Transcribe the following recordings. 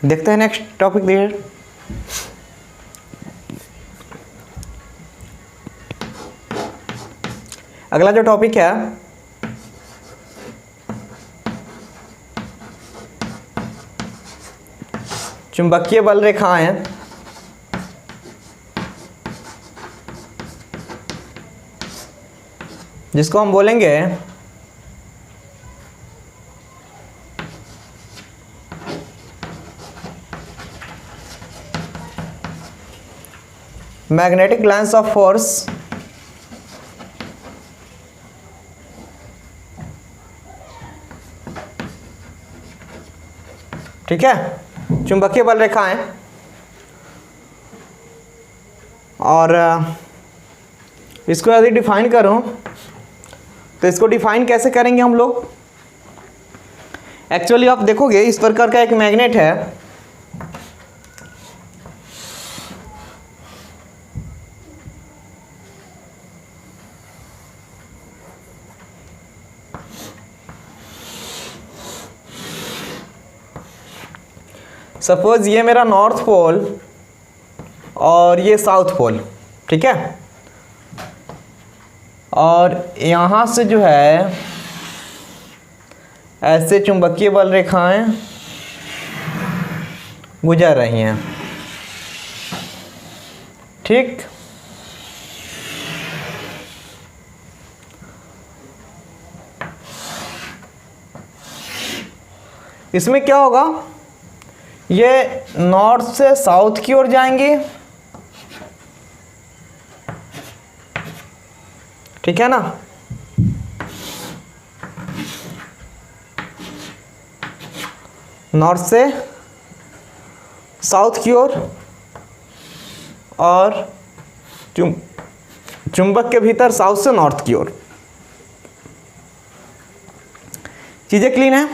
देखते हैं next topic dear. अगला जो टॉपिक है चुंबकीय बल रेखाएं जिसको हम बोलेंगे मैग्नेटिक लाइन्स ऑफ फोर्स, ठीक है, चुंबकीय बल रेखाएं। और इसको यदि डिफाइन करूं तो इसको डिफाइन कैसे करेंगे हम लोग। एक्चुअली आप देखोगे इस प्रकार का एक मैग्नेट है, सपोज ये मेरा नॉर्थ पोल और ये साउथ पोल, ठीक है, और यहाँ से जो है ऐसे चुंबकीय बल रेखाएं गुजर रही हैं, ठीक। इसमें क्या होगा, ये नॉर्थ से साउथ की ओर जाएंगे, ठीक है ना। नॉर्थ से साउथ की ओर, और चुंबक के भीतर साउथ से नॉर्थ की ओर। चीजें क्लीन है।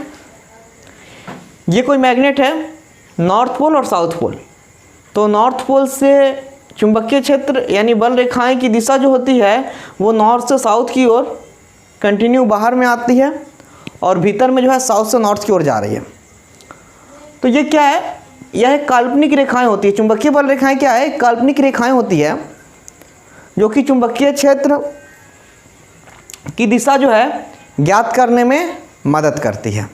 ये कोई मैग्नेट है, नॉर्थ पोल और साउथ पोल। तो नॉर्थ पोल से चुंबकीय क्षेत्र यानी बल रेखाएं की दिशा जो होती है वो नॉर्थ से साउथ की ओर कंटिन्यू बाहर में आती है, और भीतर में जो है साउथ से नॉर्थ की ओर जा रही है। तो ये क्या है, यह एक काल्पनिक रेखाएं होती है। चुंबकीय बल रेखाएं क्या है, काल्पनिक रेखाएं होती है जो कि चुंबकीय क्षेत्र की दिशा जो है ज्ञात करने में मदद करती है,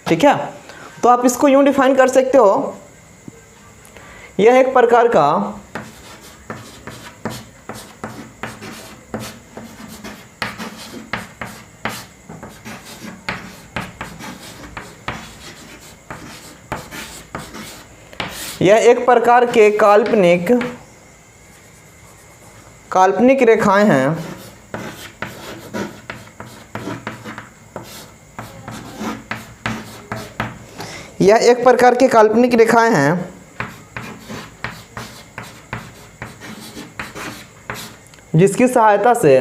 ठीक है। तो आप इसको यूं डिफाइन कर सकते हो, यह एक प्रकार का के काल्पनिक रेखाएं हैं यह एक प्रकार के काल्पनिक रेखाएं हैं जिसकी सहायता से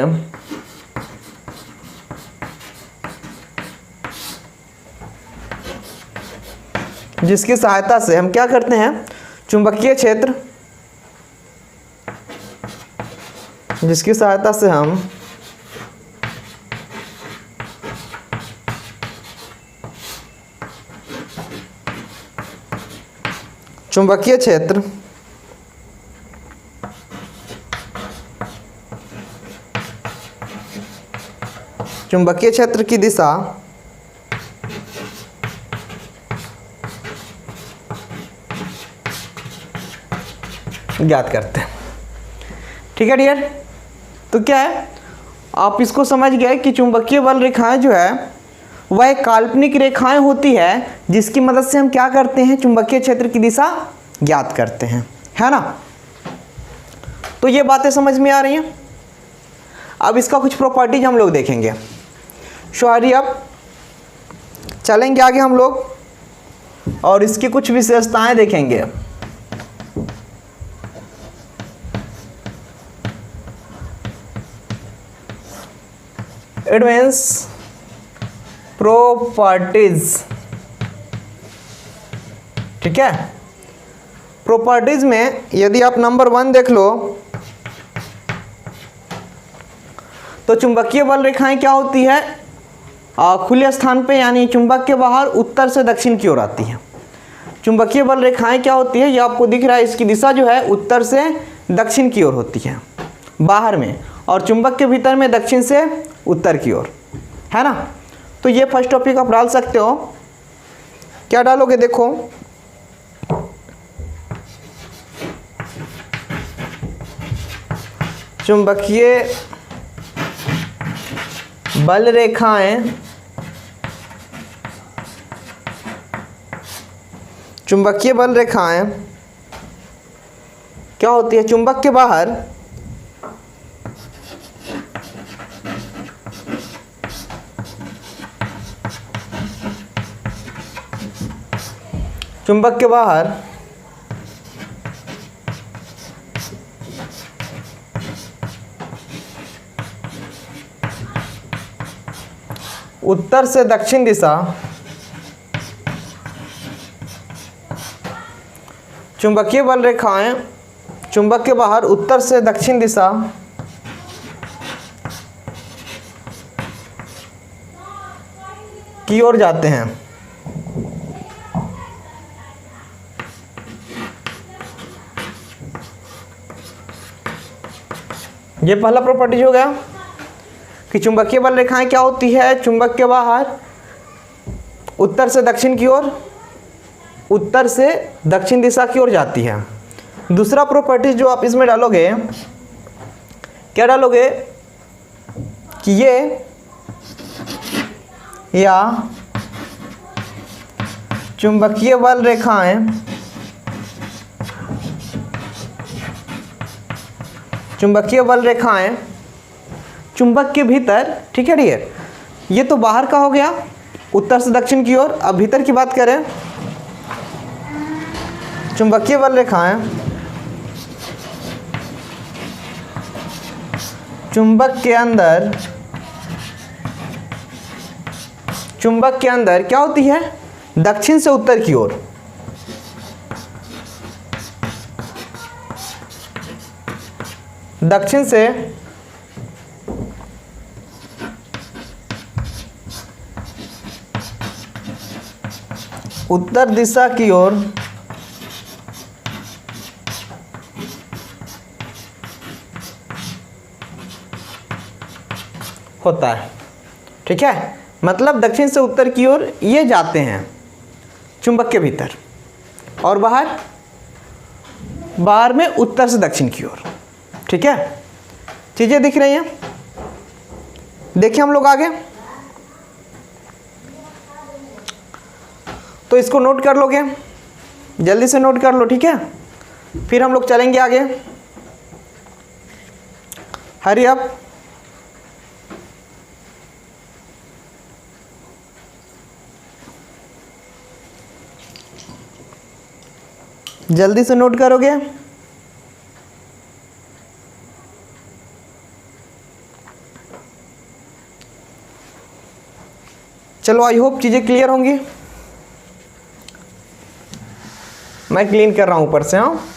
हम क्या करते हैं, चुंबकीय क्षेत्र, जिसकी सहायता से हम चुंबकीय क्षेत्र की दिशा ज्ञात करते हैं, ठीक है डियर। तो क्या है, आप इसको समझ गए कि चुंबकीय बल रेखाएं जो है वह एक काल्पनिक रेखाएं होती है जिसकी मदद से हम क्या करते हैं, चुंबकीय क्षेत्र की दिशा ज्ञात करते हैं, है ना। तो ये बातें समझ में आ रही हैं। अब इसका कुछ प्रॉपर्टीज हम लोग देखेंगे। शौहरी अब चलेंगे आगे हम लोग और इसकी कुछ विशेषताएं देखेंगे। एडवांस प्रॉपर्टीज, ठीक है। प्रॉपर्टीज में यदि आप नंबर 1 देख लो तो चुंबकीय बल रेखाएं क्या होती है, खुले स्थान पे यानी चुंबक के बाहर उत्तर से दक्षिण की ओर आती है। चुंबकीय बल रेखाएं क्या होती है, ये आपको दिख रहा है, इसकी दिशा जो है उत्तर से दक्षिण की ओर होती है बाहर में, और चुंबक के भीतर में दक्षिण से उत्तर की ओर, है ना। तो ये फर्स्ट टॉपिक आप डाल सकते हो। क्या डालोगे, देखो चुंबकीय बल रेखाएं, चुंबकीय बल रेखाएं क्या होती है, चुंबक के बाहर चुंबक के बाहर उत्तर से दक्षिण दिशा, चुंबकीय बल रेखाएं चुंबक के बाहर उत्तर से दक्षिण दिशा की ओर जाते हैं। ये पहला प्रॉपर्टी हो गया कि चुंबकीय बल रेखाएं क्या होती है, चुंबक के बाहर उत्तर से दक्षिण की ओर, उत्तर से दक्षिण दिशा की ओर जाती है। दूसरा प्रॉपर्टी जो आप इसमें डालोगे, क्या डालोगे कि ये या चुंबकीय बल रेखाएं चुंबकीय बल रेखाएं चुंबक के भीतर, ठीक है डियर, ये तो बाहर का हो गया उत्तर से दक्षिण की ओर। अब भीतर की बात करें, चुंबकीय बल रेखाएं चुंबक के अंदर क्या होती है, दक्षिण से उत्तर की ओर। दक्षिण से उत्तर दिशा की ओर होता है, ठीक है। मतलब दक्षिण से उत्तर की ओर ये जाते हैं चुंबक के भीतर, और बाहर में उत्तर से दक्षिण की ओर, ठीक है। चीजें दिख रही हैं, देखिए हम लोग आगे, तो इसको नोट कर लोगे, जल्दी से नोट कर लो, ठीक है। फिर हम लोग चलेंगे आगे, हरी अप। जल्दी से नोट करोगे। चलो, आई होप चीजें क्लियर होंगी। मैं क्लीन कर रहा हूं ऊपर से, हाँ।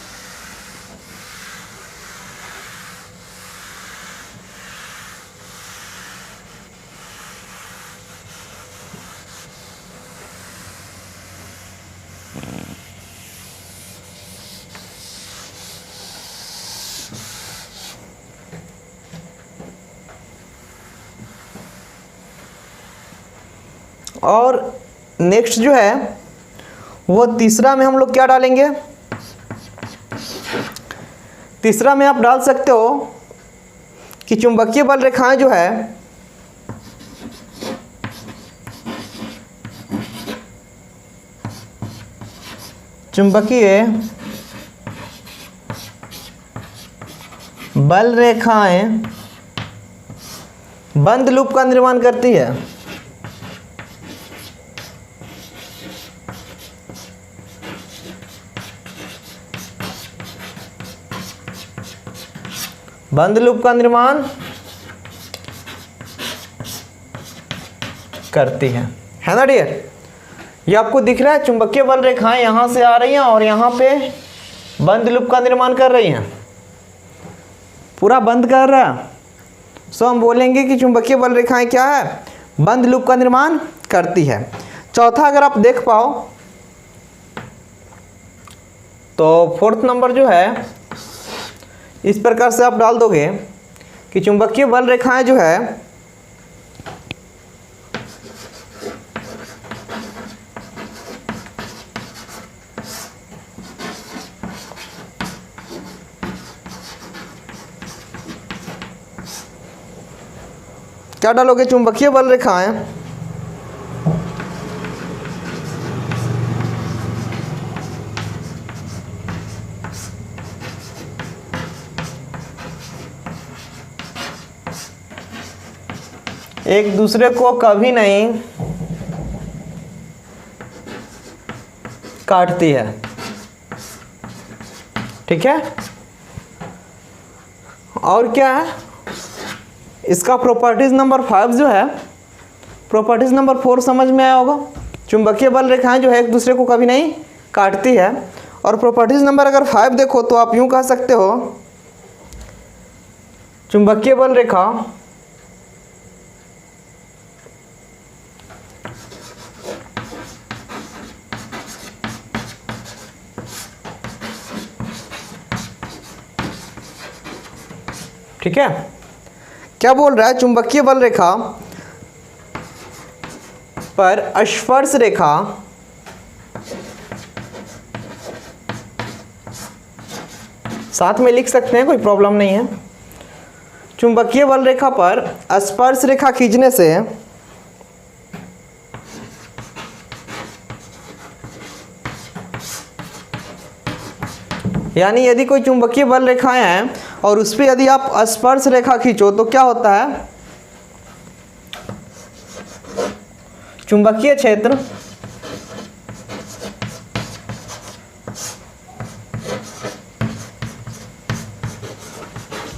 और नेक्स्ट जो है वो तीसरा में हम लोग क्या डालेंगे, तीसरा में आप डाल सकते हो कि चुंबकीय बल रेखाएं जो है चुंबकीय बल रेखाएं बंद लूप का निर्माण करती है। बंद लूप का निर्माण करती है ना डियर। ये आपको दिख रहा है, चुंबकीय बल रेखाएं यहां से आ रही हैं और यहां पे बंद लूप का निर्माण कर रही हैं, पूरा बंद कर रहा है। सो हम बोलेंगे कि चुंबकीय बल रेखाएं क्या है, बंद लूप का निर्माण करती है। चौथा, अगर आप देख पाओ तो फोर्थ नंबर जो है इस प्रकार से आप डाल दोगे कि चुंबकीय बल रेखाएं जो है क्या डालोगे? चुंबकीय बल रेखाएं एक दूसरे को कभी नहीं काटती है। ठीक है, और क्या है इसका प्रॉपर्टीज नंबर 5 जो है, प्रॉपर्टीज नंबर 4 समझ में आया होगा। चुंबकीय बल रेखाएं जो है एक दूसरे को कभी नहीं काटती है। और प्रॉपर्टीज नंबर अगर 5 देखो तो आप यूं कह सकते हो, चुंबकीय बल रेखा ठीक है, क्या बोल रहा है? चुंबकीय बल रेखा पर स्पर्श रेखा साथ में लिख सकते हैं, कोई प्रॉब्लम नहीं है। चुंबकीय बल रेखा पर स्पर्श रेखा खींचने से यानी यदि कोई चुंबकीय बल रेखाएं हैं और उस पर यदि आप स्पर्श रेखा खींचो तो क्या होता है? चुंबकीय क्षेत्र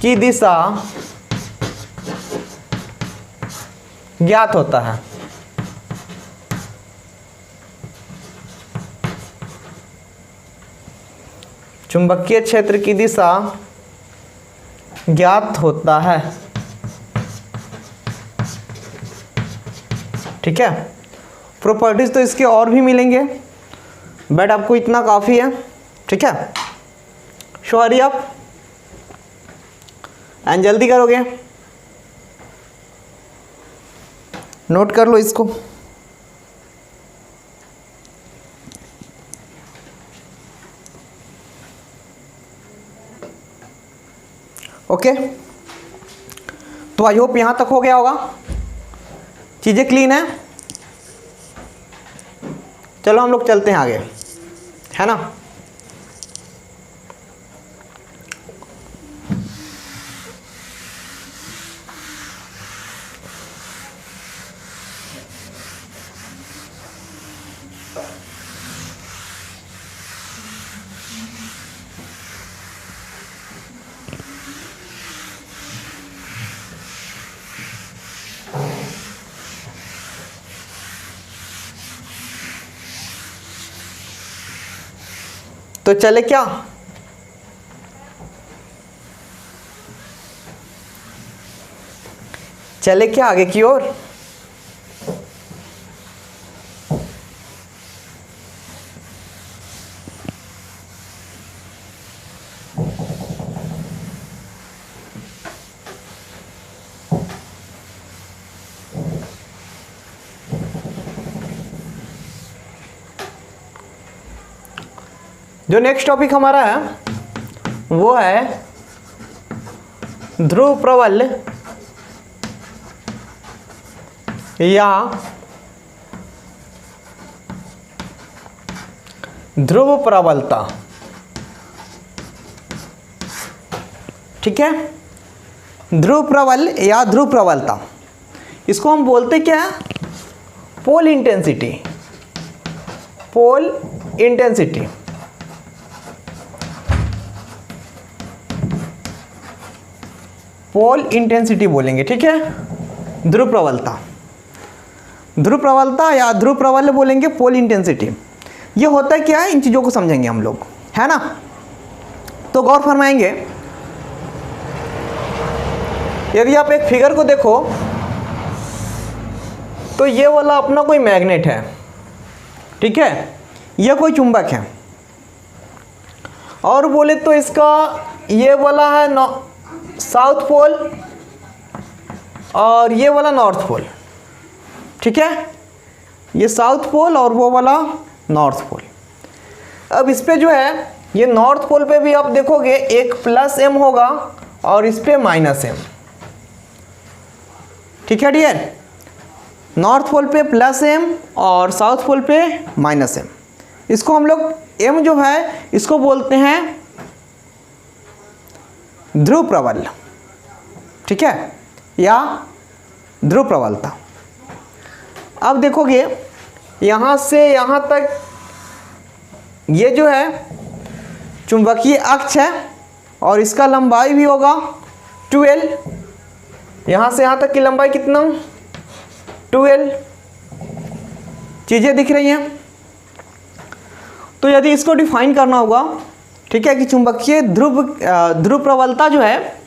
की दिशा ज्ञात होता है। चुंबकीय क्षेत्र की दिशा ज्ञात होता है। ठीक है, प्रॉपर्टीज तो इसके और भी मिलेंगे, बट आपको इतना काफ़ी है। ठीक है, श्योरी आप एंड जल्दी करोगे, नोट कर लो इसको। ओके, तो आई होप यहां तक हो गया होगा, चीजें क्लीन है। चलो हम लोग चलते हैं आगे, है ना। तो चले क्या? चले क्या आगे की ओर? जो नेक्स्ट टॉपिक हमारा है वो है ध्रुव प्रबल या ध्रुव प्रबलता। ठीक है, ध्रुव प्रबल या ध्रुव प्रबलता, इसको हम बोलते क्या है? पोल इंटेंसिटी। पोल इंटेंसिटी पोल इंटेंसिटी बोलेंगे। ठीक है, ध्रुव प्रबलता, ध्रुव प्रबलता या ध्रुव प्रबल बोलेंगे, पोल इंटेंसिटी। ये होता है क्या है, इन चीज़ों को समझेंगे हम लोग, है ना। तो गौर फरमाएंगे, यदि आप एक फिगर को देखो तो ये वाला अपना कोई मैग्नेट है। ठीक है, यह कोई चुंबक है और बोले तो इसका ये वाला है साउथ पोल और ये वाला नॉर्थ पोल, ठीक है, ये साउथ पोल और वो वाला नॉर्थ पोल। अब इस पे जो है ये नॉर्थ पोल पे भी आप देखोगे एक प्लस m होगा और इस पे माइनस m, ठीक है डियर, नॉर्थ पोल पे प्लस m और साउथ पोल पे माइनस m। इसको हम लोग m जो है इसको बोलते हैं ध्रुव प्रबल, ठीक है, या ध्रुव प्रबलता। अब देखोगे यहाँ से यहाँ तक ये जो है चुंबकीय अक्ष है और इसका लंबाई भी होगा 12, यहाँ से यहाँ तक की लंबाई कितना 12 चीज़ें दिख रही हैं। तो यदि इसको डिफाइन करना होगा, ठीक है, कि चुंबकीय ध्रुव प्रबलता जो है,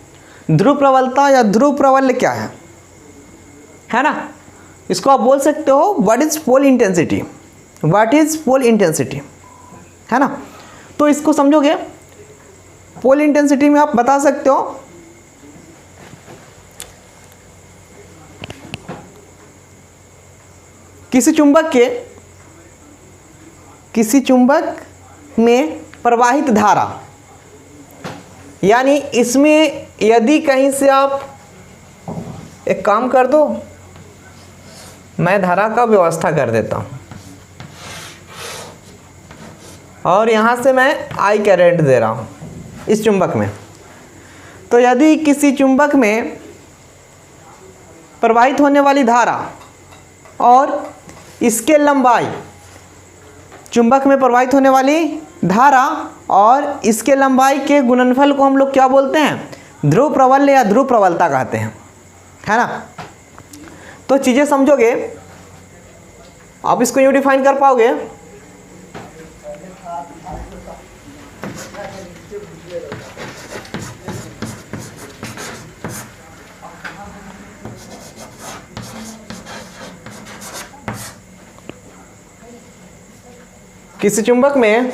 ध्रुव प्रबलता या ध्रुव प्रबल्य क्या है ना, इसको आप बोल सकते हो what is pole intensity, what is pole intensity, है ना। तो इसको समझोगे पोल इंटेंसिटी में आप बता सकते हो किसी चुंबक में प्रवाहित धारा, यानी इसमें यदि कहीं से आप एक काम कर दो, मैं धारा का व्यवस्था कर देता हूं और यहां से मैं I करंट दे रहा हूं इस चुंबक में। तो यदि किसी चुंबक में प्रवाहित होने वाली धारा और इसके लंबाई, चुंबक में प्रवाहित होने वाली धारा और इसके लंबाई के गुणनफल को हम लोग क्या बोलते हैं, ध्रुव प्रबल्य या ध्रुव प्रबलता कहते हैं, है ना। तो चीज़ें समझोगे आप इसको यूँ डिफाइन कर पाओगे, किसी चुंबक में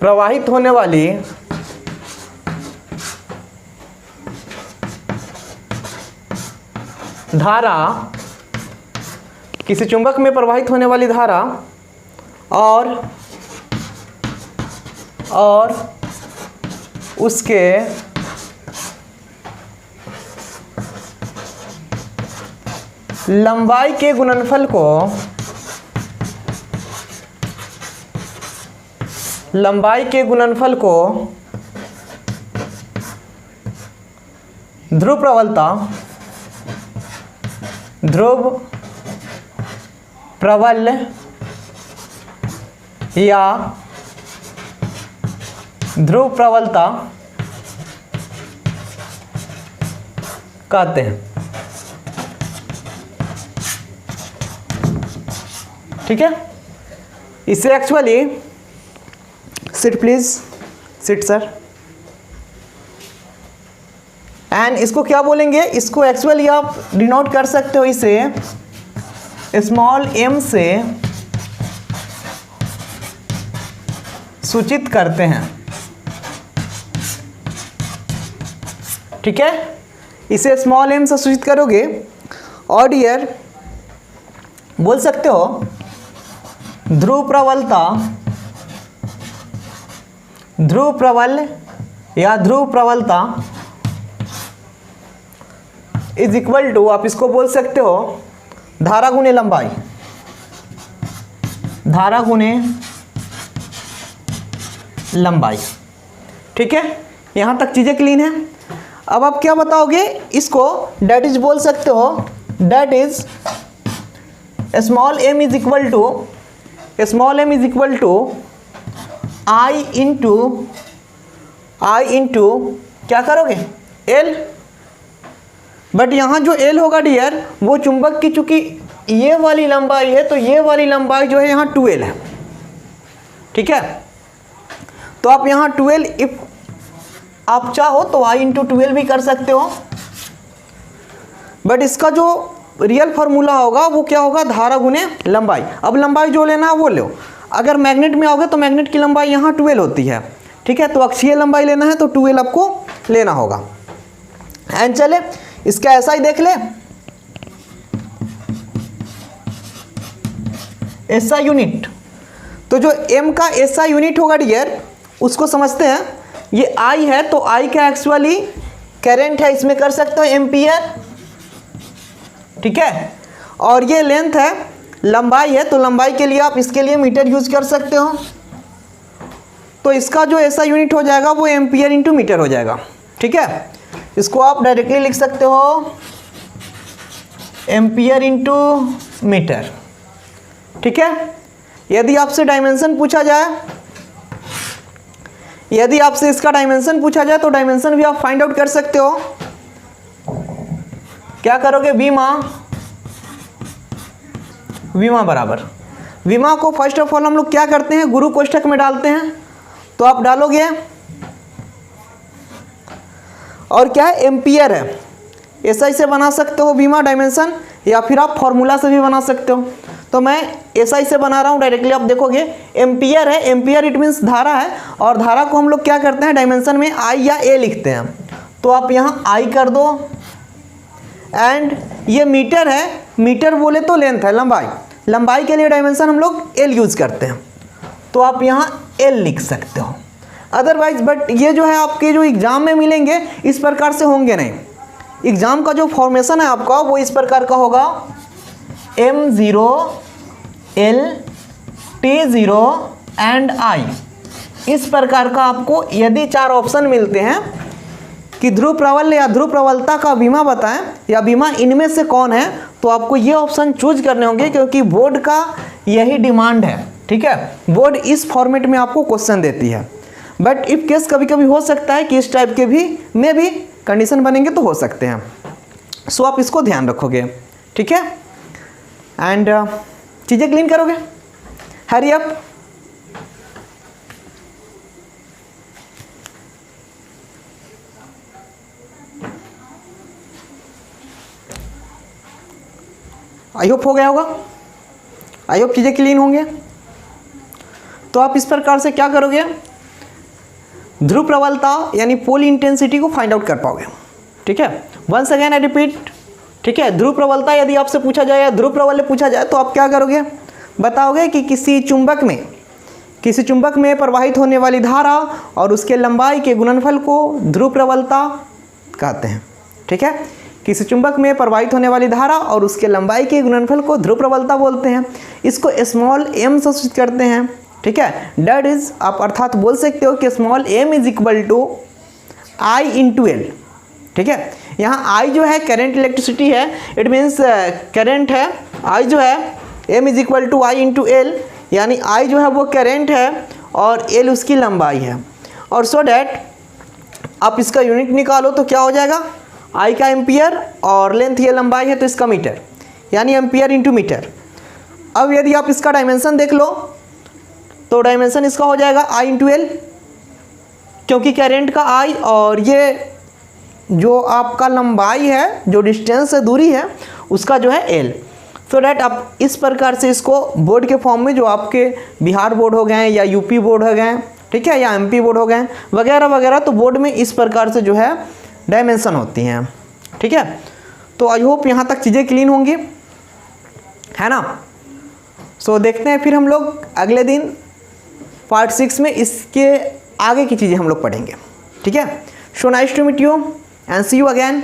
प्रवाहित होने वाली धारा, किसी चुंबक में प्रवाहित होने वाली धारा और उसके लंबाई के गुणनफल को ध्रुव प्रबल्य या ध्रुव प्रबलता कहते हैं, ठीक है। इसे actually sit please, sit sir, and इसको क्या बोलेंगे, इसको एक्चुअली आप डिनोट कर सकते हो इसे स्मॉल m से सूचित करते हैं, ठीक है। इसे स्मॉल m से सूचित करोगे और डियर बोल सकते हो ध्रुव प्रबल्य या ध्रुव प्रबलता इज इक्वल टू, आप इसको बोल सकते हो धारा गुने लंबाई, धारा गुने लंबाई, ठीक है। यहां तक चीजें क्लीन है। अब आप क्या बताओगे इसको, डेट इज बोल सकते हो, that is small m is equal to I into क्या करोगे L, बट यहाँ जो L होगा डियर वो चुंबक की, चूंकि ये वाली लंबाई है तो ये वाली लंबाई जो है यहाँ 2L है, ठीक है। तो आप यहाँ 12, इफ आप चाहो तो I इंटू 12 भी कर सकते हो, बट इसका जो रियल फार्मूला होगा वो क्या होगा, धारा गुने लंबाई। अब लंबाई जो लेना है वो लो। अगर मैग्नेट में आओगे तो मैग्नेट की लंबाई यहाँ 12 होती है, ठीक है। तो अक्षीय लंबाई लेना है तो 12 आपको लेना होगा। एंड चले इसका ऐसा ही देख ले, एसआई यूनिट। तो जो एम का एसआई यूनिट होगा डियर, उसको समझते हैं। ये आई है तो आई का एक्चुअली करंट है, इसमें कर सकते हो एम्पियर, ठीक है। और ये लेंथ है, लंबाई है, तो लंबाई के लिए आप इसके लिए मीटर यूज कर सकते हो। तो इसका जो ऐसा यूनिट हो जाएगा वो एम्पियर इंटू मीटर हो जाएगा, ठीक है। इसको आप डायरेक्टली लिख सकते हो एम्पियर इंटू मीटर, ठीक है। यदि आपसे डायमेंशन पूछा जाए, यदि आपसे इसका डायमेंशन पूछा जाए तो डायमेंशन भी आप फाइंड आउट कर सकते हो। क्या करोगे, विमा बराबर, विमा को फर्स्ट ऑफ ऑल हम लोग क्या करते हैं, गुरु कोष्ठक में डालते हैं। तो आप डालोगे और क्या है, एम्पियर है, एसआई से बना सकते हो विमा डायमेंशन, या फिर आप फॉर्मूला से भी बना सकते हो। तो मैं एसआई से बना रहा हूँ डायरेक्टली, आप देखोगे एम्पियर है, एम्पियर इट मीन्स धारा है, और धारा को हम लोग क्या करते हैं, डायमेंशन में आई या ए लिखते हैं। तो आप यहाँ आई कर दो, एंड ये मीटर है, मीटर बोले तो लेंथ है, लंबाई, लंबाई के लिए डायमेंशन हम लोग एल यूज करते हैं, तो आप यहाँ एल लिख सकते हो। अदरवाइज बट ये जो है आपके जो एग्जाम में मिलेंगे इस प्रकार से होंगे नहीं। एग्जाम का जो फॉर्मेशन है आपका वो इस प्रकार का होगा, M0 L T0 and I। इस प्रकार का आपको यदि 4 ऑप्शन मिलते हैं कि ध्रुव प्रबल या ध्रुव प्रबलता का बीमा बताएं या बीमा इनमें से कौन है, तो आपको ये ऑप्शन चूज करने होंगे, क्योंकि बोर्ड का यही डिमांड है, ठीक है। बोर्ड इस फॉर्मेट में आपको क्वेश्चन देती है। बट इफ केस कभी कभी हो सकता है कि इस टाइप के भी में भी कंडीशन बनेंगे तो हो सकते हैं। सो आप इसको ध्यान रखोगे, ठीक है। एंड चीज़ें क्लीन करोगे, हरी अप। आई होप हो गया होगा, आई होप चीज़ें क्लीन होंगे। तो आप इस प्रकार से क्या करोगे, ध्रुव प्रबलता यानी पोल इंटेंसिटी को फाइंड आउट कर पाओगे, ठीक है। वंस अगेन आई रिपीट, ठीक है। ध्रुव प्रबलता यदि आपसे पूछा जाए या ध्रुव प्रबल्य पूछा जाए तो आप क्या करोगे, बताओगे कि किसी चुंबक में प्रवाहित होने वाली धारा और उसके लंबाई के गुणनफल को ध्रुव प्रबलता कहते हैं, ठीक है। किसी चुंबक में प्रवाहित होने वाली धारा और उसके लंबाई के गुणनफल को ध्रुव प्रबलता बोलते हैं। इसको स्मॉल m से सूचित करते हैं, ठीक है। डेट इज आप अर्थात बोल सकते हो कि small m is equal to I into L, ठीक है। यहाँ I जो है करंट इलेक्ट्रिसिटी है, इट मीन्स करंट है। I जो है m is equal to I into L, यानी I जो है वो करंट है और L उसकी लंबाई है। और सो डैट आप इसका यूनिट निकालो तो क्या हो जाएगा, I का एम्पियर और लेंथ ये लंबाई है तो इसका मीटर, यानी एम्पियर इंटू मीटर। अब यदि आप इसका डायमेंशन देख लो तो डायमेंशन इसका हो जाएगा I इंटू एल, क्योंकि करंट का I और ये जो आपका लंबाई है, जो डिस्टेंस है, दूरी है, उसका जो है L। सो डैट आप इस प्रकार से इसको बोर्ड के फॉर्म में, जो आपके बिहार बोर्ड हो गए या यूपी बोर्ड हो गए, ठीक है, या MP बोर्ड हो गए वगैरह वगैरह, तो बोर्ड में इस प्रकार से जो है डायमेंशन होती हैं, ठीक है। तो आई होप यहाँ तक चीज़ें क्लीन होंगी, है ना। सो देखते हैं फिर हम लोग अगले दिन पार्ट 6 में इसके आगे की चीज़ें हम लोग पढ़ेंगे, ठीक है। So nice to meet you and see you again.